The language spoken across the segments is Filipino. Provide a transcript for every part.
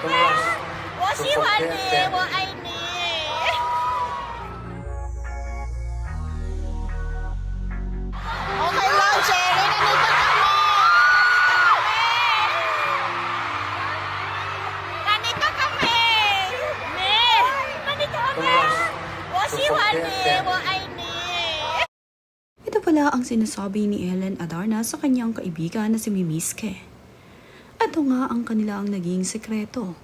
我喜欢你，我爱你。Okay lang, Cherry. Nandito kami. Nandito kami. Ne. Nandito kami. 我喜欢你，我爱你。Ito pala ang sinasabi ni Ellen Adarna sa kanyang kaibigan na si Mimiske. Ito nga ang kanilang naging sekreto.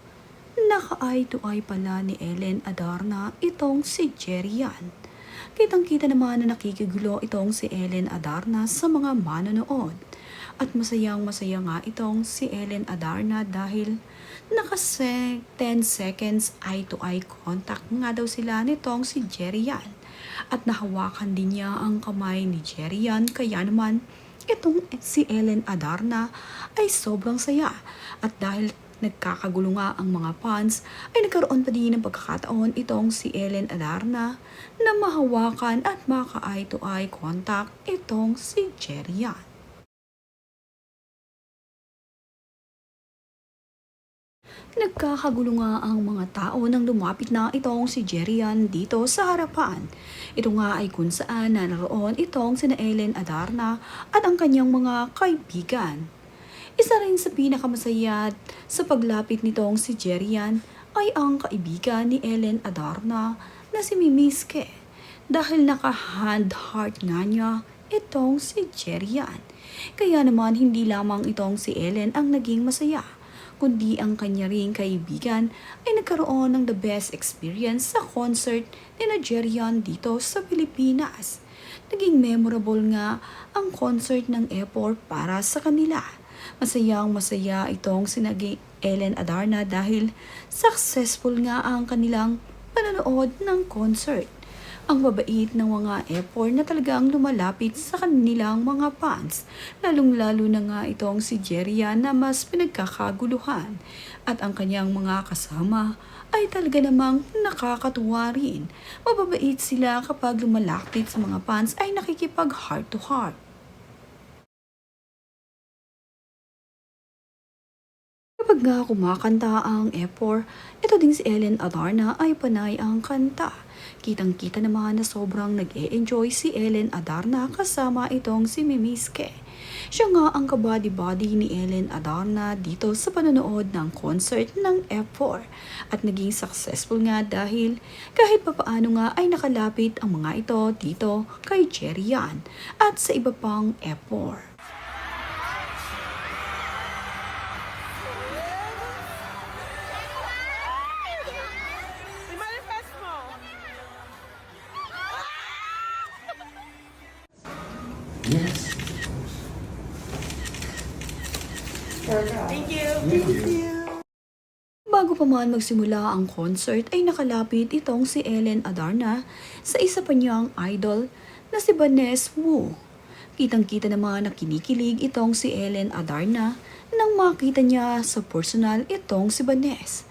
Naka-eye to eye pala ni Ellen Adarna itong si Jerry Yan. Kitang-kita naman na nakikigulo itong si Ellen Adarna sa mga manonood. At masayang-masaya nga itong si Ellen Adarna dahil naka 10 seconds eye to eye contact nga daw sila nitong si Jerry Yan. At nahawakan din niya ang kamay ni Jerry Yan, kaya naman itong si Ellen Adarna ay sobrang saya. At dahil nagkakagulo nga ang mga fans, ay nagkaroon pa din ng pagkakataon itong si Ellen Adarna na mahawakan at maka-eye to eye contact itong si Jerry Yan. Nagkakagulo nga ang mga tao nang lumapit na itong si Jerry Yan dito sa harapan. Ito nga ay kung saan naroon itong sina Ellen Adarna at ang kanyang mga kaibigan. Isa rin sa pinakamasaya sa paglapit nitong si Jerry Yan ay ang kaibigan ni Ellen Adarna na si Mimiske. Dahil naka-hand heart nga niya itong si Jerry Yan. Kaya naman hindi lamang itong si Ellen ang naging masaya, kundi ang kanya ring kaibigan ay nagkaroon ng the best experience sa concert ni Jerry Yan dito sa Pilipinas. Naging memorable nga ang concert ng Epor para sa kanila. Masayang-masaya itong sinagi Ellen Adarna dahil successful nga ang kanilang panonood ng concert. Ang babait ng mga Epor na talagang lumalapit sa kanilang mga fans, lalong-lalo na nga itong si Jerry Yan na mas pinagkakaguluhan. At ang kanyang mga kasama ay talaga namang nakakatuwa rin. Mababait sila kapag lumalapit sa mga fans ay nakikipag heart to heart. Kapag nga kumakanta ang Epor, ito ding si Ellen Adarna ay panay ang kanta. Kitang-kita naman na sobrang nag-e-enjoy si Ellen Adarna kasama itong si Mimiske. Siya nga ang kabady-body ni Ellen Adarna dito sa panonood ng concert ng F4. At naging successful nga dahil kahit papaano nga ay nakalapit ang mga ito dito kay Jerry Yan at sa iba pang F4. Yes. Thank you. Bago pa man magsimula ang concert ay nakalapit itong si Ellen Adarna sa isa pa niyang idol na si Vanessa Wu. Kitang-kita naman na kinikilig itong si Ellen Adarna nang makita niya sa personal itong si Vanessa.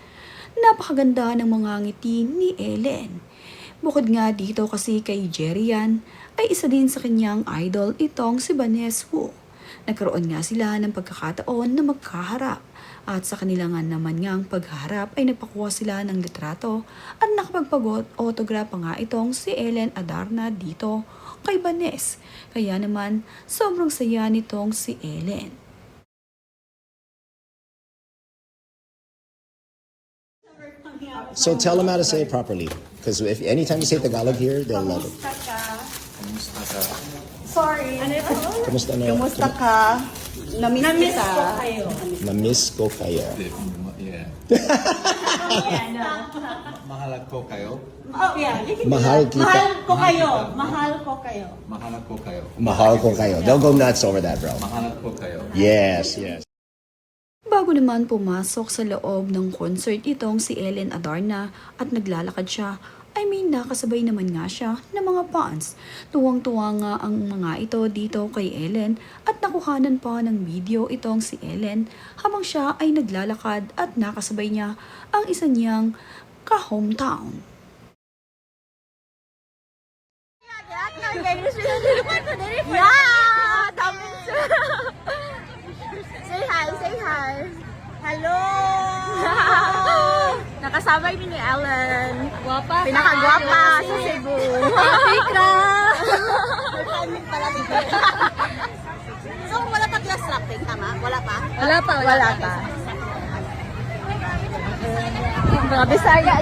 Napakaganda ng mga ngiti ni Ellen. Bukod nga dito kasi kay Jerry Yan, ay isa din sa kanyang idol itong si Vanessa Wu. Nagkaroon nga sila ng pagkakataon na magkaharap at sa kanila nga naman ngang pagharap ay nagpakuha sila ng litrato at nakapagpag-autograph pa nga itong si Ellen Adarna dito kay Vanessa. Kaya naman sobrang saya nitong si Ellen. So tell them how to say it properly, because if anytime you say Tagalog here, they'll love it. Sorry. Kumusta na? Kumusta ka? Namiss ko kayo. Na-miss ko kayo. Yeah. Mahalak ko kayo. Oh, yeah. You can Mahal kita. Mahal ko kayo. Mahal ko kayo. Mahalak ko kayo. Mahal ko kayo. They'll go nuts over that, bro. Mahalak ko kayo. Yes, yes. Bago naman pumasok sa loob ng concert itong si Ellen Adarna at naglalakad siya, I mean nakasabay naman nga siya ng mga fans. Tuwang-tuwa nga ang mga ito dito kay Ellen at nakuhanan pa ng video itong si Ellen habang siya ay naglalakad at nakasabay niya ang isa niyang ka-hometown. Yeah! Say hi, say hi. Hello! Nakasabay ni Ellen. Guwapa. Pinakagwapa sa Cebu. Happy ka. So, wala pa class wrapping, tama? Wala pa? Wala pa. Wala pa. Mga Bisaya.